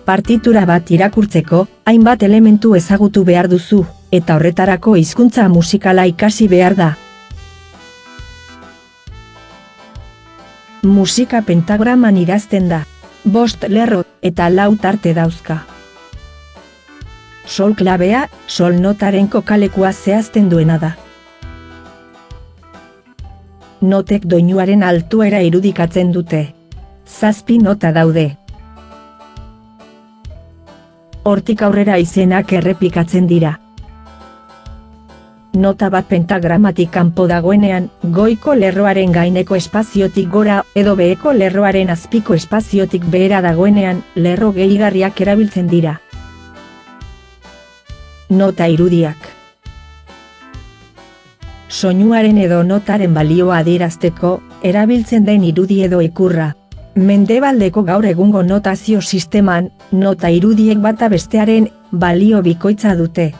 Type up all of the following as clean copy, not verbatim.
Partitura bat irakurtzeko, hainbat elementu ezagutu behar duzu, eta horretarako hizkuntza musikala ikasi behar da. Musika pentagraman idazten da. 5 lerro eta 4 tarte dauzka. Sol klabea, sol notaren kokalekua zehazten duena da. Notek doinuaren altuera irudikatzen dute. 7 nota daude. Hortik aurrera izenak errepikatzen dira. Nota bat pentagramatik kanpo dagoenean, goiko lerroaren gaineko espaziotik gora, edo beheko lerroaren azpiko espaziotik behera dagoenean, lerro gehigarriak erabiltzen dira. Nota irudiak. Soinuaren edo notaren balioa adierazteko, erabiltzen den irudi edo ikurra. Mendebaldeko gaur egungo notazio sisteman, nota irudiek bata bestearen balio bikoitza dute.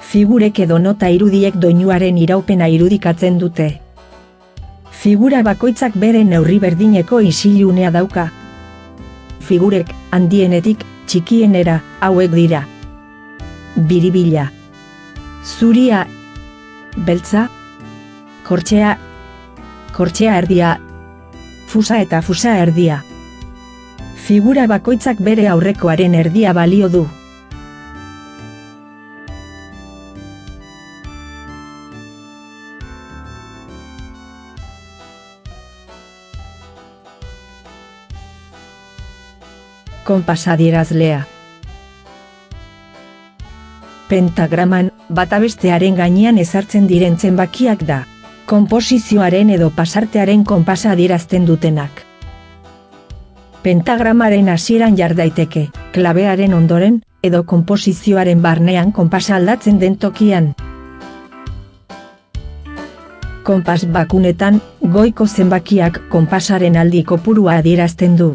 Figurek edo nota irudiek doinuaren iraupena irudikatzen dute. Figura bakoitzak bere neurri berdineko isilunea dauka. Figurek, handienetik, txikienera, hauek dira. Biribila. Zuria. Beltza. Kortxea. Kortxea erdia. Fusa eta fusa erdia. Figura bakoitzak bere aurrekoaren erdia balio du. Konpas adierazlea. Pentagraman, bata bestearen gainean ezartzen diren zenbakiak da. Konposizioaren edo pasartearen konpasa adierazten dutenak. Pentagramaren hasieran jar daiteke, klabearen ondoren, edo konposizioaren barnean konpasa aldatzen den tokian. Konpas bakunetan, goiko zenbakiak konpasaren aldi kopurua adierazten du.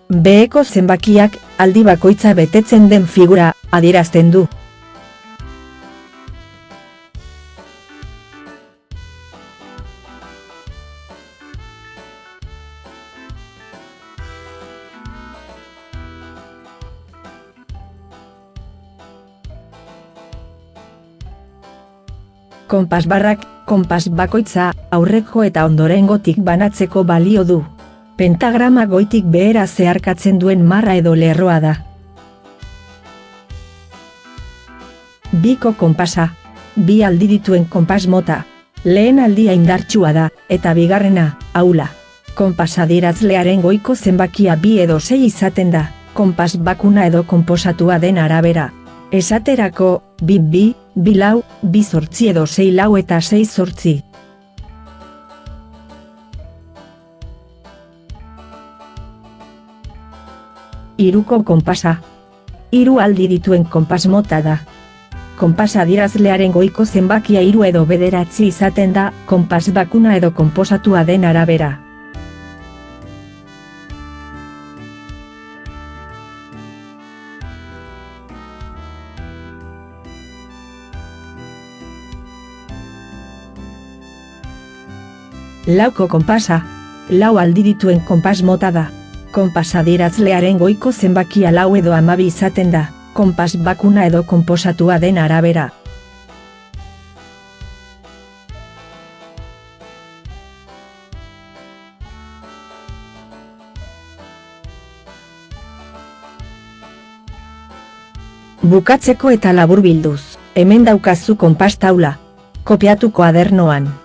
Beheko zenbakiak, aldi bakoitza betetzen den figura, adierazten du. Konpas barrak, konpas bakoitza, aurreko eta ondorengotik banatzeko balio du. Pentagrama goitik behera zeharkatzen duen marra edo lerroa da. Biko konpasa. 2 aldi dituen konpas mota. Lehen aldia indartsua da, eta bigarrena, ahula. Konpas adierazlearen goiko zenbakia 2 edo 6 izaten da, konpas bakuna edo konposatua den arabera. Esaterako, 2-2, 2-4, 2-8 edo 6-4 eta 6-8. Hiruko konpasa. 3 aldi dituen konpas mota da. Konpas adierazlearen goiko zenbakia 3 edo 9 izaten da, konpas bakuna edo konposatua den arabera. Lauko konpasa. 4 aldi dituen konpas mota da. Konpas adierazlearen goiko zenbakia 4 edo 12 izaten da, konpas bakuna edo konposatua den arabera. Bukatzeko eta laburbilduz, hemen daukazu konpas taula. Kopiatu koadernoan.